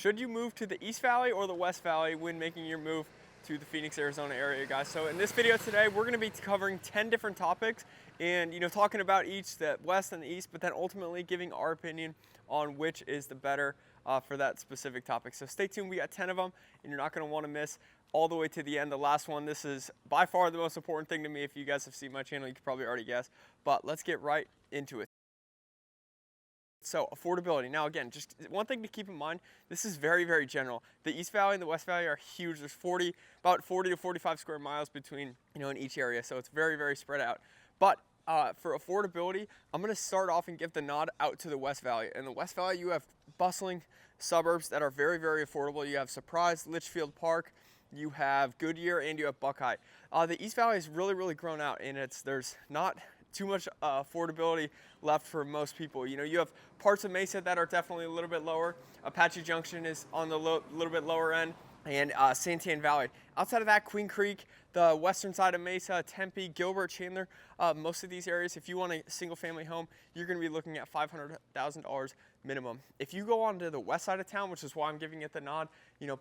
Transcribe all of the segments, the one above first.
Should you move to the East Valley or the West Valley when making your move to the Phoenix, Arizona area, guys? So in this video today, we're gonna be covering 10 different topics and, talking about each, the West and the East, but then ultimately giving our opinion on which is the better for that specific topic. So stay tuned, we got 10 of them, and you're not gonna wanna miss all the way to the end. The last one, this is by far the most important thing to me. If you guys have seen my channel, you could probably already guess, but let's get right into it. So affordability. Now again, just one thing to keep in mind, this is very, very general. The East Valley and the West Valley are huge. There's about 40 to 45 square miles between, in each area. So it's very, very spread out. But for affordability, I'm gonna start off and give the nod out to the West Valley. In the West Valley, you have bustling suburbs that are very, very affordable. You have Surprise, Litchfield Park, you have Goodyear, and you have Buckeye. The East Valley has really, really grown out, and there's not too much affordability left for most people. You have parts of Mesa that are definitely a little bit lower. Apache Junction is on the little bit lower end, and Santan Valley. Outside of that, Queen Creek, the western side of Mesa, Tempe, Gilbert, Chandler, most of these areas, if you want a single family home, you're gonna be looking at $500,000 minimum. If you go on to the west side of town, which is why I'm giving it the nod,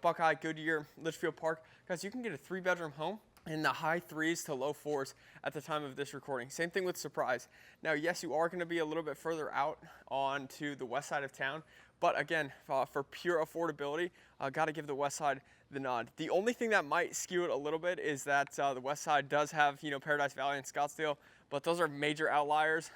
Buckeye, Goodyear, Litchfield Park, guys, you can get a 3-bedroom home in the high 3s to low 4s at the time of this recording. Same thing with Surprise. Now, yes, you are gonna be a little bit further out onto the west side of town, but again, for pure affordability, gotta give the west side the nod. The only thing that might skew it a little bit is that the west side does have, Paradise Valley and Scottsdale, but those are major outliers.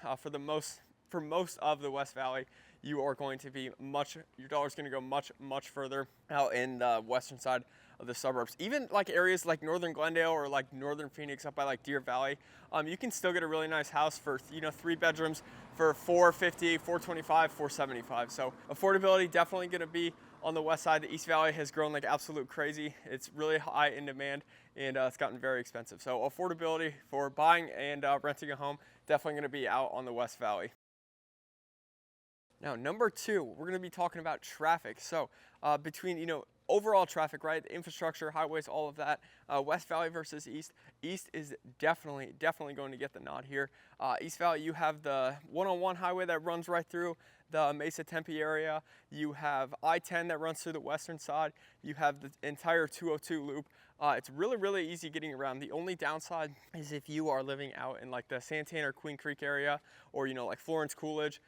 For most of the West Valley, you are going to be your dollar's gonna go much, much further out in the western side of the suburbs. Even like areas like northern Glendale or like northern Phoenix up by like Deer Valley, you can still get a really nice house for 3 bedrooms for $450, $425, $475. So affordability definitely gonna be on the west side. The East Valley has grown like absolute crazy. It's really high in demand, and it's gotten very expensive. So affordability for buying and renting a home definitely gonna be out on the West Valley. Now, number 2, we're going to be talking about traffic. So between, overall traffic, right? The infrastructure, highways, all of that. West Valley versus East. East is definitely going to get the nod here. East Valley, you have the 101 highway that runs right through the Mesa Tempe area. You have I-10 that runs through the western side. You have the entire 202 loop. It's really, really easy getting around. The only downside is if you are living out in like the Santan or Queen Creek area, or, like Florence, Coolidge.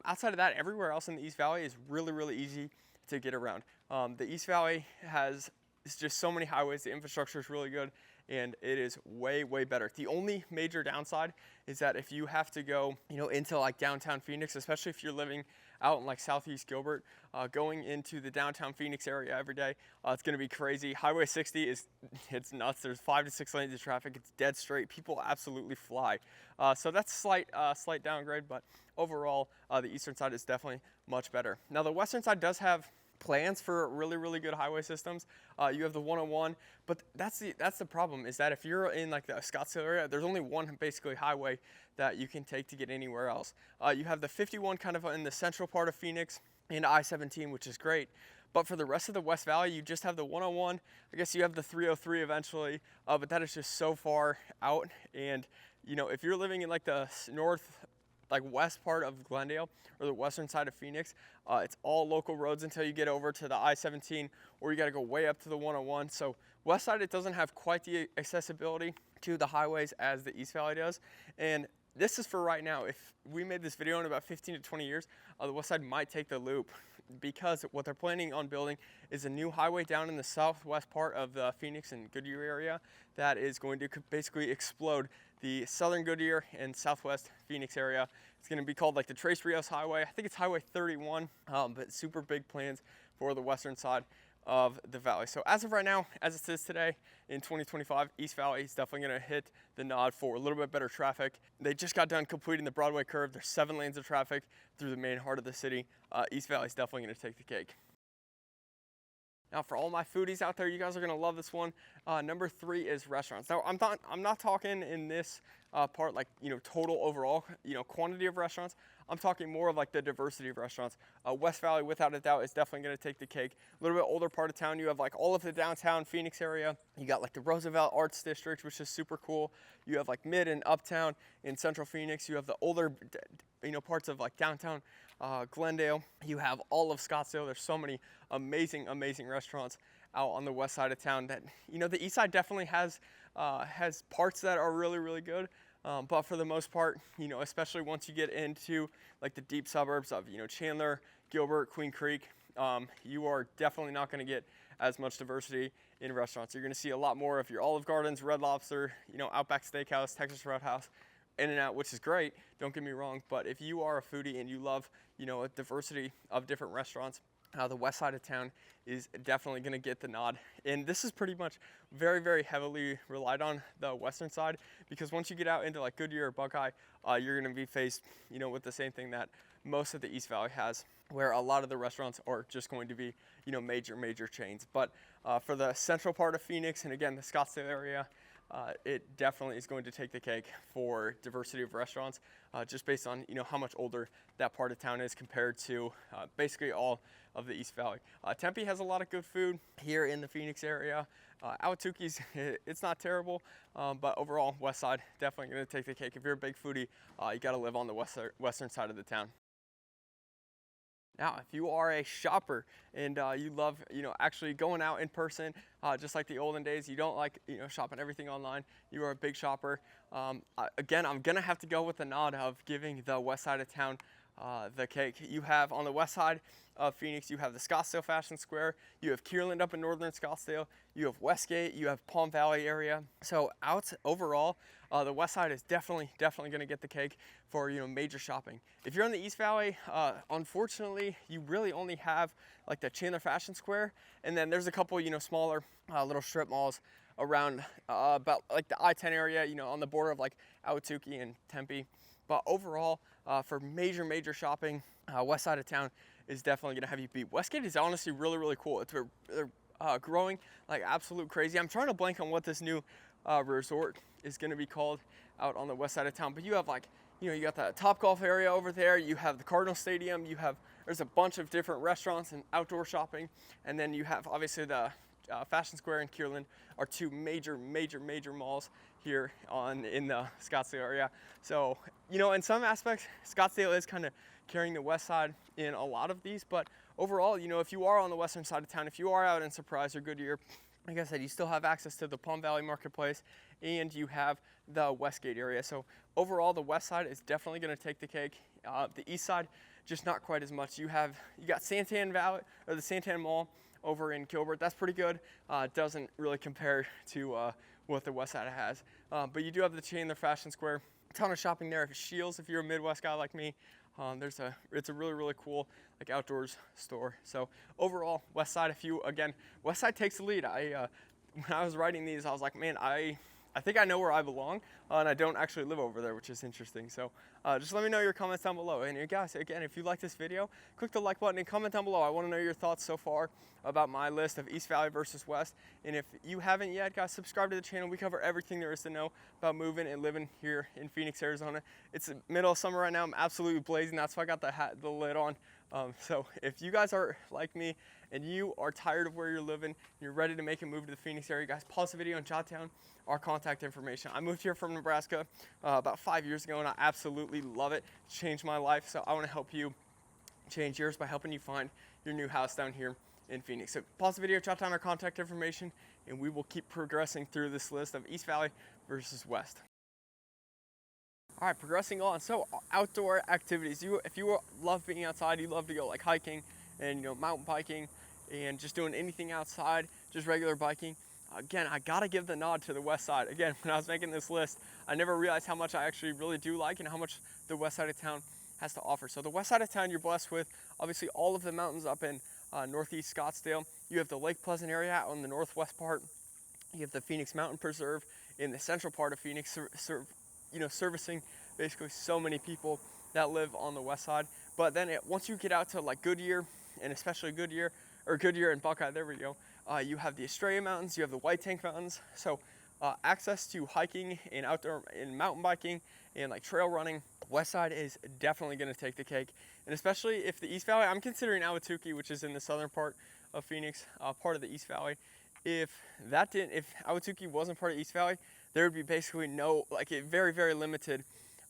Outside of that, everywhere else in the East Valley is really, really easy to get around. The East Valley has just so many highways. The infrastructure is really good, and it is way, way better. The only major downside is that if you have to go, into like downtown Phoenix, especially if you're living out in like southeast Gilbert, going into the downtown Phoenix area every day, it's gonna be crazy. Highway 60 it's nuts. There's 5 to 6 lanes of traffic. It's dead straight. People absolutely fly. So that's slight downgrade, but overall, the eastern side is definitely much better. Now the western side does have plans for really, really good highway systems. You have the 101, but that's the problem, is that if you're in like the Scottsdale area, there's only one basically highway that you can take to get anywhere else. You have the 51 kind of in the central part of Phoenix, and I-17, which is great. But for the rest of the West Valley, you just have the 101. I guess you have the 303 eventually, but that is just so far out. And if you're living in like the west part of Glendale or the western side of Phoenix, it's all local roads until you get over to the I-17, or you got to go way up to the 101. So west side, it doesn't have quite the accessibility to the highways as the East Valley does. And this is for right now. If we made this video in about 15 to 20 years, the west side might take the loop, because what they're planning on building is a new highway down in the southwest part of the Phoenix and Goodyear area that is going to basically explode the southern Goodyear and southwest Phoenix area. It's going to be called like the Tres Rios Highway. I think it's Highway 31, but super big plans for the western side of the valley. So as of right now, as it says today in 2025, East Valley is definitely going to hit the nod for a little bit better traffic. They just got done completing the Broadway curve. There's 7 lanes of traffic through the main heart of the city. East Valley is definitely going to take the cake. Now, for all my foodies out there, you guys are gonna love this one. Number 3 is restaurants. Now, I'm not talking in this part like total overall quantity of restaurants. I'm talking more of like the diversity of restaurants. West Valley, without a doubt, is definitely going to take the cake. A little bit older part of town, you have like all of the downtown Phoenix area. You got like the Roosevelt Arts District, which is super cool. You have like mid and uptown in Central Phoenix. You have the older, parts of like downtown Glendale. You have all of Scottsdale. There's so many amazing, amazing restaurants out on the west side of town that, the east side definitely has parts that are really, really good. But for the most part, especially once you get into like the deep suburbs of, Chandler, Gilbert, Queen Creek, you are definitely not going to get as much diversity in restaurants. You're going to see a lot more of your Olive Gardens, Red Lobster, Outback Steakhouse, Texas Roadhouse, In-N-Out, which is great, don't get me wrong, but if you are a foodie and you love, a diversity of different restaurants, the west side of town is definitely going to get the nod. And this is pretty much very, very heavily relied on the western side, because once you get out into like Goodyear or Buckeye, you're going to be faced, with the same thing that most of the East Valley has, where a lot of the restaurants are just going to be, major chains. But for the central part of Phoenix, and again, the Scottsdale area, it definitely is going to take the cake for diversity of restaurants, just based on how much older that part of town is compared to basically all of the East Valley. Tempe has a lot of good food here in the Phoenix area. Ahwatukee's, it's not terrible, but overall, west side definitely going to take the cake. If you're a big foodie, you got to live on the western side of the town. Now, if you are a shopper and you love, actually going out in person, just like the olden days, you don't like, shopping everything online, you are a big shopper. Again, I'm going to have to go with the nod of giving the west side of town the cake. You have on the west side of Phoenix, you have the Scottsdale Fashion Square, you have Kierland up in northern Scottsdale, you have Westgate, you have Palm Valley area. So overall, the west side is definitely going to get the cake for major shopping. If you're in the East Valley, unfortunately, you really only have like the Chandler Fashion Square, and then there's a couple smaller little strip malls around about like the I-10 area, on the border of like Ahwatukee and Tempe. But overall, for major shopping, west side of town is definitely going to have you beat. Westgate is honestly really cool. They're growing like absolute crazy. I'm trying to blank on what this new resort is going to be called out on the west side of town. But you have like, you got the Topgolf area over there. You have the Cardinal Stadium. There's a bunch of different restaurants and outdoor shopping. And then you have obviously the Fashion Square and Kierland are two major malls here in the Scottsdale area. So, in some aspects, Scottsdale is kind of carrying the west side in a lot of these, but overall, if you are on the western side of town, if you are out in Surprise or Goodyear, like I said, you still have access to the Palm Valley Marketplace, and you have the Westgate area. So overall, the west side is definitely going to take the cake. The east side, just not quite as much. You got Santan Valley, or the Santan Mall over in Gilbert. That's pretty good. Doesn't really compare to what the west side has. But you do have the Chandler Fashion Square. A ton of shopping there. Shields, if you're a Midwest guy like me, it's a really cool like outdoors store. So overall, west side, west side takes the lead. When I was writing these, I was like, man, I think I know where I belong, and I don't actually live over there, which is interesting. So just let me know your comments down below. And guys, again, if you like this video, click the like button and comment down below. I want to know your thoughts so far about my list of East Valley versus West. And if you haven't yet, guys, subscribe to the channel. We cover everything there is to know about moving and living here in Phoenix, Arizona. It's the middle of summer right now. I'm absolutely blazing. That's why I got the lid on. So if you guys are like me and you are tired of where you're living, and you're ready to make a move to the Phoenix area, guys, pause the video and jot down our contact information. I moved here from Nebraska about 5 years ago, and I absolutely love it. It's changed my life, so I want to help you change yours by helping you find your new house down here in Phoenix. So pause the video, jot down our contact information, and we will keep progressing through this list of East Valley versus West. All right, progressing on. So outdoor activities. If you love being outside, you love to go like hiking and mountain biking and just doing anything outside, just regular biking. Again, I gotta give the nod to the west side. Again, when I was making this list, I never realized how much I actually really do like and how much the west side of town has to offer. So the west side of town, you're blessed with obviously all of the mountains up in northeast Scottsdale. You have the Lake Pleasant area out on the northwest part. You have the Phoenix Mountain Preserve in the central part of Phoenix, servicing basically so many people that live on the west side. But then once you get out to like Goodyear, and especially Goodyear and Buckeye, there we go, you have the Estrella Mountains, you have the White Tank Mountains. So access to hiking and outdoor and mountain biking and like trail running West side is definitely going to take the cake, and especially if the East Valley, I'm considering Ahwatukee, which is in the southern part of Phoenix, part of the East Valley. If Ahwatukee wasn't part of East Valley, there would be basically no, like, it very, very limited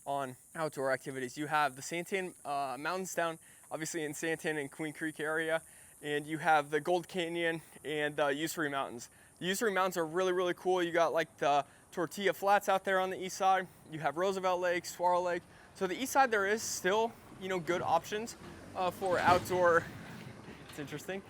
on outdoor activities. You have the Santan Mountains down, obviously in Santan and Queen Creek area, and you have the Gold Canyon and the Usuri Mountains. The Usuri Mountains are really, really cool. You got like the Tortilla Flats out there on the east side. You have Roosevelt Lake, Swirl Lake. So the east side, there is still, good options for outdoor, it's interesting,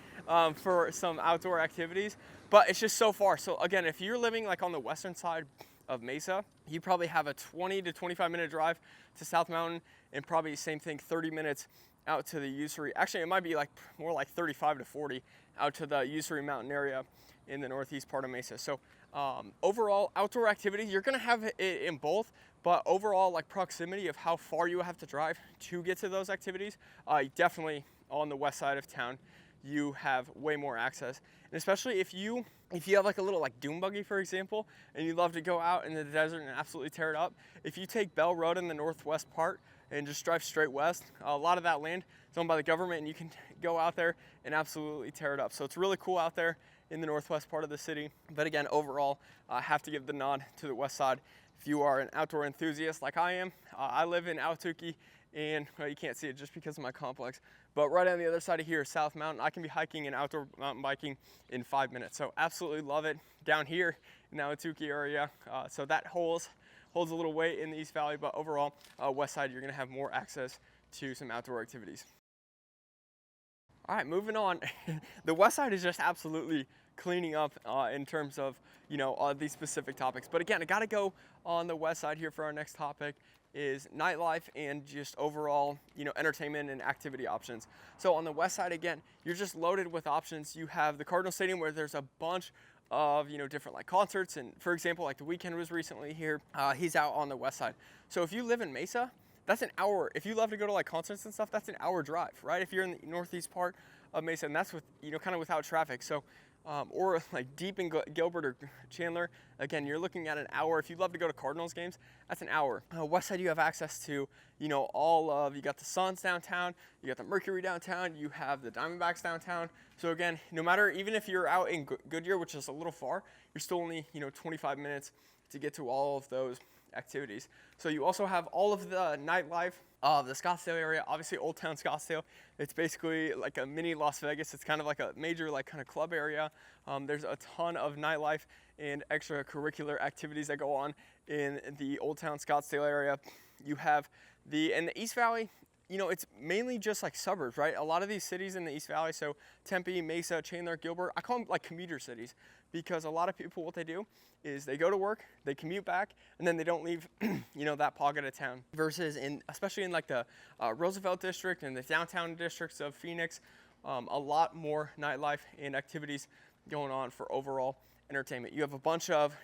for some outdoor activities, but it's just so far. So again, if you're living like on the western side of Mesa, you probably have a 20 to 25 minute drive to South Mountain, and probably same thing, 30 minutes out to the Usuri. Actually, it might be like more like 35 to 40 out to the Usuri Mountain area in the northeast part of Mesa. So overall, outdoor activities, you're gonna have it in both, but overall, like proximity of how far you have to drive to get to those activities, definitely on the west side of town, you have way more access. And especially if you have like a little like dune buggy, for example, and you love to go out in the desert and absolutely tear it up, if you take Bell Road in the northwest part and just drive straight west, a lot of that land is owned by the government, and you can go out there and absolutely tear it up. So it's really cool out there in the northwest part of the city. But again, overall, I have to give the nod to the west side. If you are an outdoor enthusiast like I am, I live in Ahwatukee, and you can't see it just because of my complex, but right on the other side of here is South Mountain. I can be hiking and outdoor mountain biking in 5 minutes. So absolutely love it down here in the Ahwatukee area. So that holds a little weight in the East Valley, but overall, west side, you're gonna have more access to some outdoor activities. All right, moving on. The west side is just absolutely cleaning up in terms of, these specific topics. But again, I gotta go on the west side here for our next topic is nightlife and just overall, entertainment and activity options. So on the west side, again, you're just loaded with options. You have the Cardinal Stadium, where there's a bunch of, different like concerts. And for example, like The Weeknd was recently here. He's out on the west side. So if you live in Mesa, that's an hour. If you love to go to like concerts and stuff, that's an hour drive, right? If you're in the northeast part of Mesa, and that's with, kind of without traffic. So, or like deep in Gilbert or Chandler, again, you're looking at an hour. If you love to go to Cardinals games, that's an hour. West side, you have access to, you got the Suns downtown, you got the Mercury downtown, you have the Diamondbacks downtown. So again, no matter, even if you're out in Goodyear, which is a little far, you're still only, 25 minutes to get to all of those activities. So you also have all of the nightlife of the Scottsdale area, obviously Old Town Scottsdale. It's basically like a mini Las Vegas. It's kind of like a major like kind of club area. There's a ton of nightlife and extracurricular activities that go on in the Old Town Scottsdale area. You have in the East Valley, it's mainly just like suburbs, right? A lot of these cities in the East Valley, so Tempe, Mesa, Chandler, Gilbert, I call them like commuter cities, because a lot of people, what they do is they go to work, they commute back, and then they don't leave, that pocket of town. Versus especially in like the Roosevelt district and the downtown districts of Phoenix, a lot more nightlife and activities going on for overall entertainment. You have a bunch of,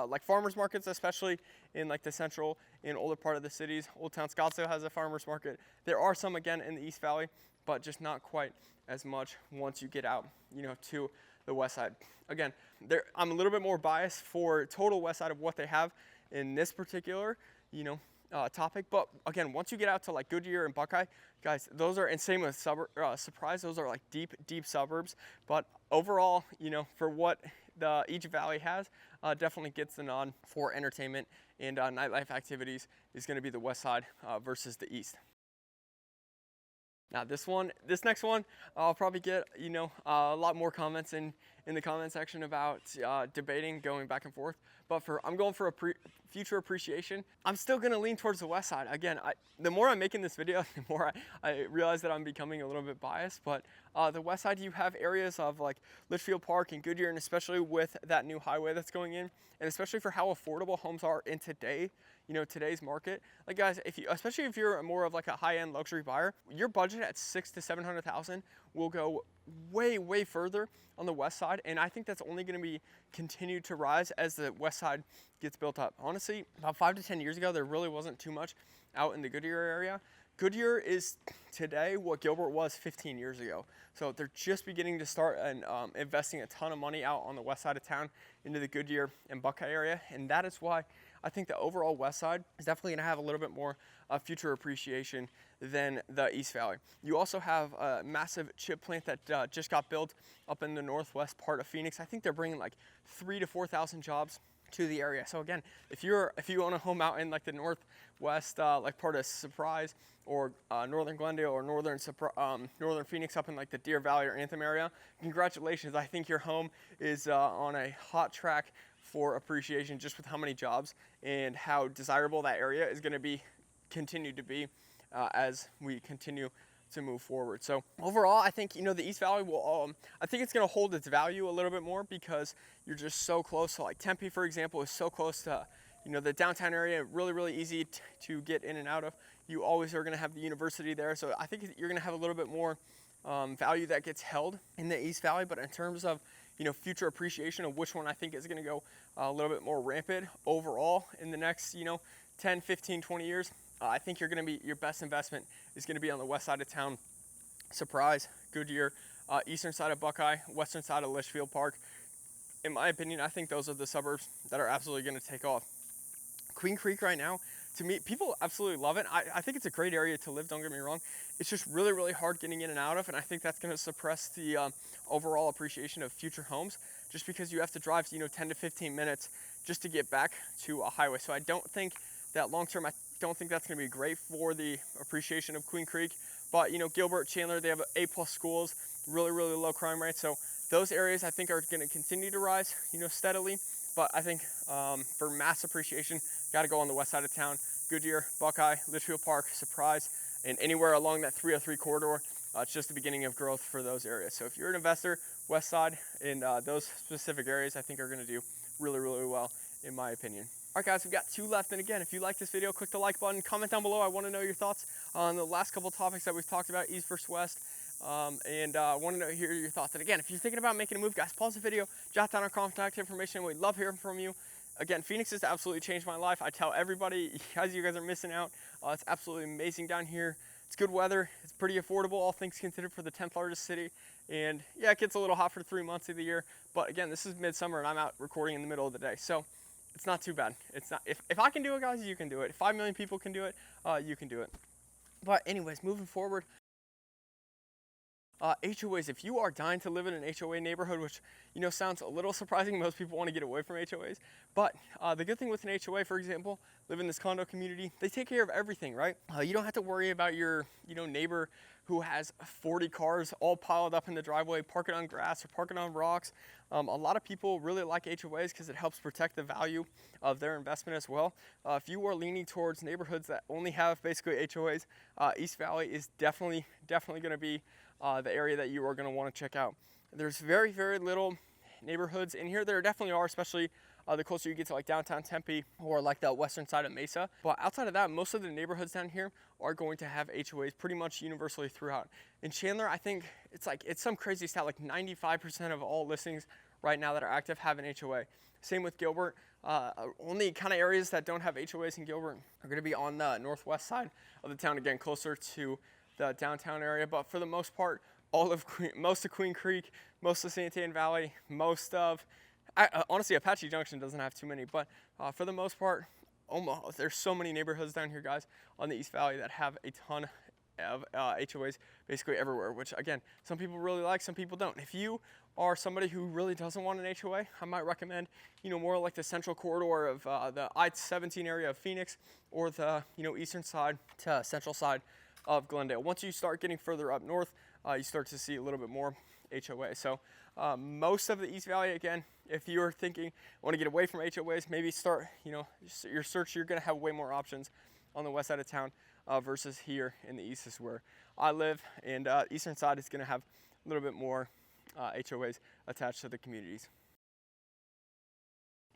like farmers markets, especially in like the central and older part of the cities. Old Town Scottsdale has a farmers market. There are some again in the East Valley, but just not quite as much once you get out, to the west side. Again, I'm a little bit more biased for total west side of what they have in this particular, topic. But again, once you get out to like Goodyear and Buckeye, guys, those are, and same with Surprise, those are like deep suburbs. But overall, for what each valley has, definitely gets the nod for entertainment and nightlife activities is going to be the west side versus the east. Now this next one, I'll probably get, a lot more comments in the comment section about debating, going back and forth. But I'm going for a future appreciation. I'm still gonna lean towards the west side. Again, the more I'm making this video, the more I realize that I'm becoming a little bit biased. But the west side, you have areas of like Litchfield Park and Goodyear, and especially with that new highway that's going in, and especially for how affordable homes are in today's market. Like guys, especially if you're more of like a high-end luxury buyer, your budget at $600,000 to $700,000 will go way further on the west side, and I think that's only going to be continued to rise as the west side gets built up. Honestly, about 5 to 10 years ago, there really wasn't too much out in the Goodyear area. Goodyear is today what Gilbert was 15 years ago. So they're just beginning to start and investing a ton of money out on the west side of town into the Goodyear and Buckeye area, and that is why I think the overall west side is definitely going to have a little bit more future appreciation than the East Valley. You also have a massive chip plant that just got built up in the northwest part of Phoenix. I think they're bringing like 3,000 to 4,000 jobs to the area. So again, if you own a home out in like the northwest, like part of Surprise or northern Glendale or northern Phoenix, up in like the Deer Valley or Anthem area, congratulations. I think your home is on a hot track for appreciation, just with how many jobs and how desirable that area is going to be, continue to be as we continue to move forward. So overall, I think, the East Valley will, I think it's going to hold its value a little bit more because you're just so close. So like Tempe, for example, is so close to, the downtown area, really, really easy to get in and out of. You always are going to have the university there. So I think you're going to have a little bit more value that gets held in the East Valley. But in terms of, future appreciation of which one I think is going to go a little bit more rampant overall in the next, 10, 15, 20 years, I think your best investment is going to be on the west side of town. Surprise, Goodyear, eastern side of Buckeye, western side of Litchfield Park. In my opinion, I think those are the suburbs that are absolutely going to take off. Queen Creek right now, to me, people absolutely love it. I think it's a great area to live, don't get me wrong. It's just really, really hard getting in and out of, and I think that's going to suppress the overall appreciation of future homes, just because you have to drive 10 to 15 minutes just to get back to a highway. So I don't think that long term, I don't think that's going to be great for the appreciation of Queen Creek. But Gilbert, Chandler, they have A+ schools, really, really low crime rates. So those areas I think are going to continue to rise, steadily. But I think for mass appreciation, got to go on the west side of town. Goodyear, Buckeye, Litchfield Park, Surprise, and anywhere along that 303 corridor. It's just the beginning of growth for those areas. So if you're an investor, west side in those specific areas, I think are going to do really, really well, in my opinion. All right, guys, we've got 2 left. And again, if you like this video, click the like button, comment down below. I want to know your thoughts on the last couple of topics that we've talked about, east versus west. I want to hear your thoughts. And again, if you're thinking about making a move, guys, pause the video, jot down our contact information. We'd love hearing from you. Again, Phoenix has absolutely changed my life. I tell everybody, you guys are missing out. It's absolutely amazing down here. It's good weather. It's pretty affordable, all things considered, for the 10th largest city. And yeah, it gets a little hot for 3 months of the year. But again, this is midsummer and I'm out recording in the middle of the day. So it's not too bad. It's not. If I can do it, guys, you can do it. If 5 million people can do it, you can do it. But anyways, moving forward, HOAs. If you are dying to live in an HOA neighborhood, which sounds a little surprising, most people want to get away from HOAs. But the good thing with an HOA, for example, live in this condo community, they take care of everything, right? You don't have to worry about your neighbor who has 40 cars all piled up in the driveway, parking on grass or parking on rocks. A lot of people really like HOAs because it helps protect the value of their investment as well. If you are leaning towards neighborhoods that only have basically HOAs, East Valley is definitely going to be the area that you are going to want to check out. There's very, very little neighborhoods in here. There definitely are, especially the closer you get to like downtown Tempe or like the western side of Mesa. But outside of that, most of the neighborhoods down here are going to have HOAs pretty much universally throughout. In Chandler, I think it's some crazy stat, like 95% of all listings right now that are active have an HOA. Same with Gilbert. Only kind of areas that don't have HOAs in Gilbert are going to be on the northwest side of the town, again, closer to the downtown area. But for the most part, most of Queen Creek, most of Santan Valley, honestly, Apache Junction doesn't have too many, but for the most part, there's so many neighborhoods down here, guys, on the East Valley that have a ton of HOAs basically everywhere, which again, some people really like, some people don't. If you are somebody who really doesn't want an HOA, I might recommend, more like the central corridor of the I-17 area of Phoenix, or the, eastern side to central side of Glendale. Once you start getting further up north, you start to see a little bit more HOA. So most of the East Valley, again, if you're thinking, want to get away from HOAs, maybe start, your search, you're going to have way more options on the west side of town versus here in the east is where I live. And eastern side is going to have a little bit more HOAs attached to the communities.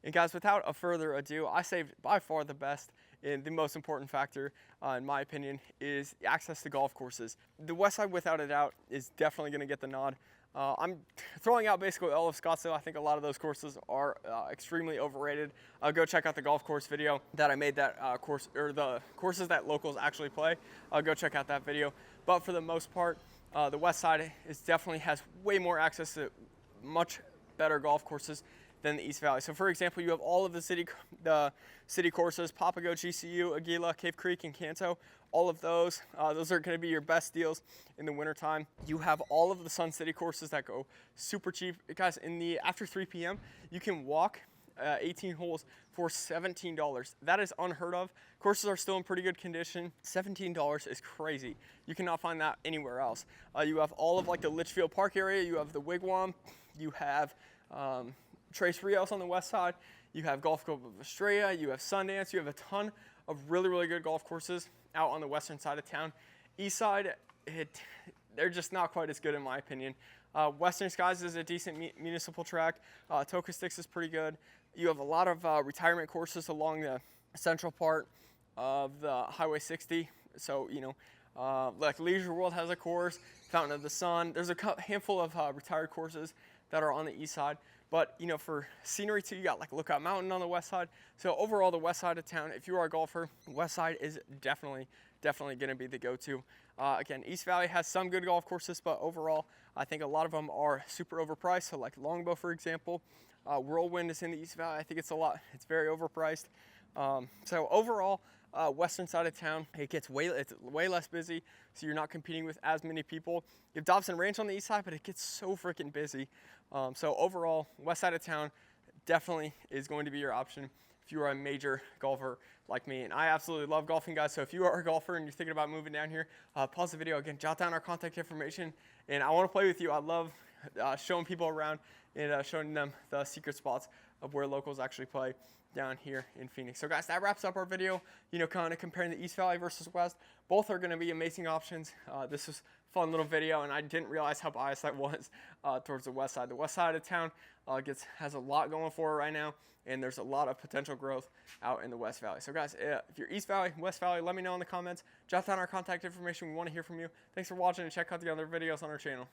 And guys, without a further ado, I saved by far the best and the most important factor, in my opinion, is access to golf courses. The west side, without a doubt, is definitely going to get the nod. I'm throwing out basically all of Scottsdale. I think a lot of those courses are extremely overrated. Go check out the golf course video that I made, that course, or the courses that locals actually play. Go check out that video. But for the most part, the west side definitely has way more access to much better golf courses than the East Valley. So for example, you have all of the city courses: Papago, GCU, Aguila, Cave Creek, and Canto. All of those are going to be your best deals in the wintertime. You have all of the Sun City courses that go super cheap. Guys, after 3 p.m., you can walk 18 holes for $17. That is unheard of. Courses are still in pretty good condition. $17 is crazy. You cannot find that anywhere else. You have all of like the Litchfield Park area. You have the Wigwam. You have Tres Rios on the west side. You have Golf Club of Estrella. You have Sundance. You have a ton of really, really good golf courses out on the western side of town. East side, they're just not quite as good in my opinion. Western Skies is a decent municipal track. Toka Sticks is pretty good. You have a lot of retirement courses along the central part of the Highway 60. So, like Leisure World has a course, Fountain of the Sun. There's a handful of retired courses that are on the east side. But, for scenery too, you got like Lookout Mountain on the west side. So overall, the west side of town, if you are a golfer, west side is definitely going to be the go-to. Again, East Valley has some good golf courses, but overall, I think a lot of them are super overpriced. So like Longbow, for example, Whirlwind is in the East Valley. I think it's very overpriced. So overall, western side of town, it's way less busy, so you're not competing with as many people. You have Dobson Ranch on the east side, but it gets so freaking busy. So overall, west side of town definitely is going to be your option if you are a major golfer like me. And I absolutely love golfing, guys. So if you are a golfer and you're thinking about moving down here, pause the video again, jot down our contact information, and I want to play with you. I love showing people around and showing them the secret spots of where locals actually play down here in Phoenix. So guys, that wraps up our video, kind of comparing the East Valley versus West. Both are going to be amazing options. This was a fun little video, and I didn't realize how biased I was towards the west side. The west side of town has a lot going for it right now, and there's a lot of potential growth out in the West Valley. So guys, if you're East Valley, West Valley, let me know in the comments. Jot down our contact information. We want to hear from you. Thanks for watching, and check out the other videos on our channel.